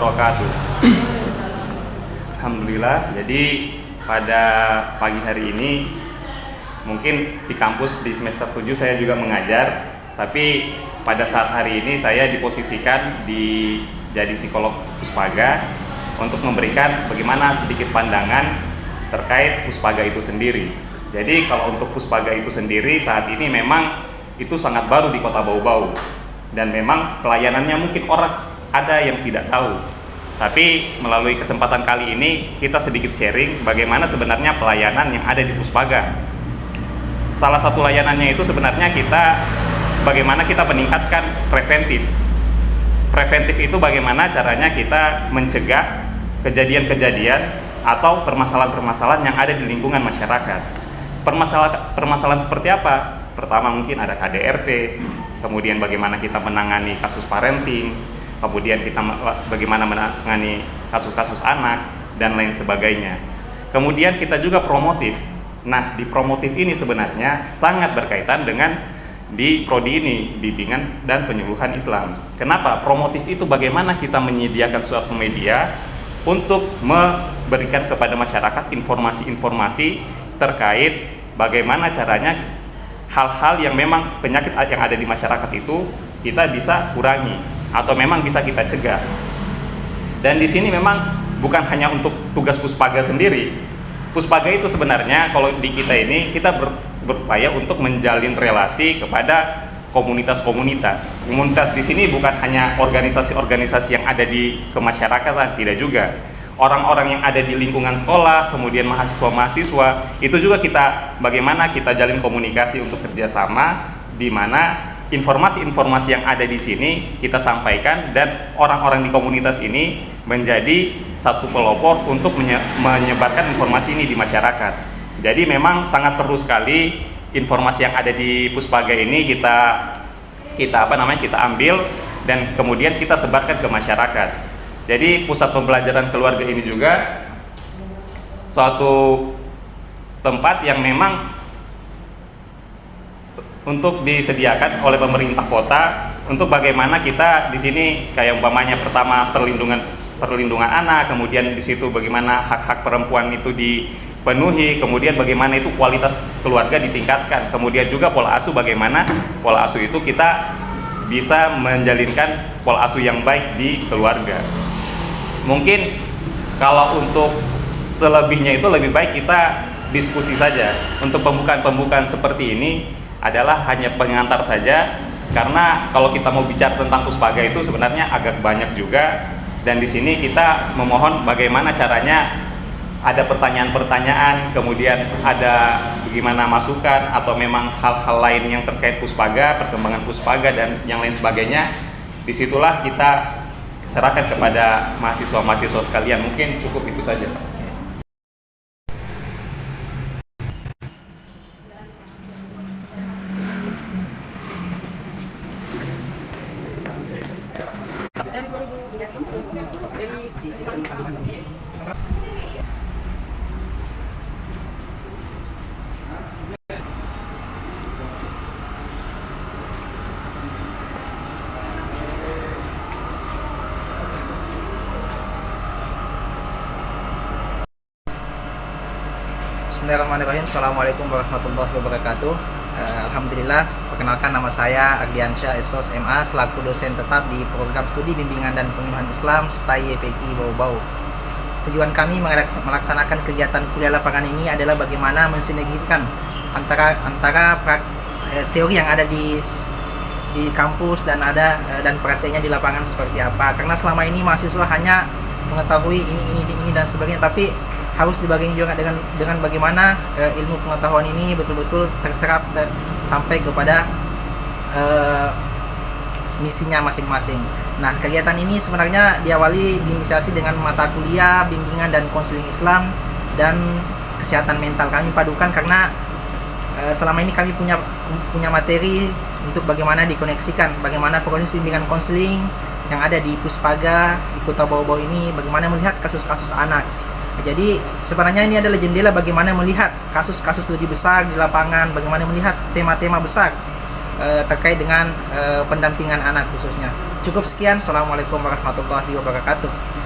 wabarakatuh. Alhamdulillah, jadi pada pagi hari ini mungkin di kampus di semester 7 saya juga mengajar, tapi pada saat hari ini saya diposisikan jadi psikolog Puspaga untuk memberikan bagaimana sedikit pandangan terkait Puspaga itu sendiri. Jadi kalau untuk Puspaga itu sendiri saat ini memang itu sangat baru di Kota Bau-Bau, dan memang pelayanannya mungkin orang ada yang tidak tahu. Tapi melalui kesempatan kali ini kita sedikit sharing bagaimana sebenarnya pelayanan yang ada di Puspaga. Salah satu layanannya itu sebenarnya bagaimana kita meningkatkan preventif. Preventif itu bagaimana caranya kita mencegah kejadian-kejadian atau permasalahan-permasalahan yang ada di lingkungan masyarakat. Permasalahan seperti apa? Pertama mungkin ada KDRT, kemudian bagaimana kita menangani kasus parenting, kemudian kita bagaimana menangani kasus-kasus anak, dan lain sebagainya. Kemudian kita juga promotif. Nah, di promotif ini sebenarnya sangat berkaitan dengan di prodi ini, bimbingan dan penyuluhan Islam. Kenapa? Promotif itu bagaimana kita menyediakan suatu media untuk memberikan kepada masyarakat informasi-informasi terkait bagaimana caranya hal-hal yang memang penyakit yang ada di masyarakat itu kita bisa kurangi atau memang bisa kita cegah. Dan di sini memang bukan hanya untuk tugas Puspaga sendiri. Puspaga itu sebenarnya kalau di kita ini kita berupaya untuk menjalin relasi kepada komunitas-komunitas. Komunitas di sini bukan hanya organisasi-organisasi yang ada di kemasyarakatan, tidak juga. Orang-orang yang ada di lingkungan sekolah, kemudian mahasiswa-mahasiswa, itu juga bagaimana kita jalin komunikasi untuk kerjasama, di mana informasi-informasi yang ada di sini kita sampaikan, dan orang-orang di komunitas ini menjadi satu pelopor untuk menyebarkan informasi ini di masyarakat. Jadi memang sangat perlu sekali informasi yang ada di Puspaga ini kita ambil dan kemudian kita sebarkan ke masyarakat. Jadi pusat pembelajaran keluarga ini juga suatu tempat yang memang untuk disediakan oleh pemerintah kota untuk bagaimana kita di sini kayak umpamanya pertama perlindungan anak, kemudian di situ bagaimana hak-hak perempuan itu dipenuhi, kemudian bagaimana itu kualitas keluarga ditingkatkan, kemudian juga pola asuh, bagaimana pola asuh itu kita bisa menjalinkan pola asuh yang baik di keluarga. Mungkin kalau untuk selebihnya itu lebih baik kita diskusi saja. Untuk pembukaan seperti ini adalah hanya pengantar saja, karena kalau kita mau bicara tentang Puspaga itu sebenarnya agak banyak juga, dan di sini kita memohon bagaimana caranya ada pertanyaan-pertanyaan, kemudian ada bagaimana masukan atau memang hal-hal lain yang terkait Puspaga, perkembangan Puspaga dan yang lain sebagainya. Disitulah kita serahkan kepada mahasiswa-mahasiswa sekalian. Mungkin cukup itu saja, Pak. Bismillahirrahmanirrahim. Assalamualaikum warahmatullahi wabarakatuh. Alhamdulillah, perkenalkan nama saya Ardiansyah SOS MA selaku dosen tetap di program studi bimbingan dan penyuluhan Islam STAI YPK Bau-Bau. Tujuan kami melaksanakan kegiatan kuliah lapangan ini adalah bagaimana mensinergikan antara teori yang ada di kampus dan prakteknya di lapangan seperti apa. Karena selama ini mahasiswa hanya mengetahui ini dan sebagainya, tapi harus dibagi juga dengan bagaimana ilmu pengetahuan ini betul-betul terserap sampai kepada misinya masing-masing. Nah, kegiatan ini sebenarnya diinisiasi dengan mata kuliah bimbingan dan konseling Islam dan kesehatan mental kami padukan, karena selama ini kami punya materi untuk bagaimana dikoneksikan bagaimana proses bimbingan konseling yang ada di Puspaga di Kota Bau-Bau ini, bagaimana melihat kasus-kasus anak. Jadi sebenarnya ini adalah jendela bagaimana melihat kasus-kasus lebih besar di lapangan, bagaimana melihat tema-tema besar terkait dengan pendampingan anak khususnya. Cukup sekian. Assalamualaikum warahmatullahi wabarakatuh.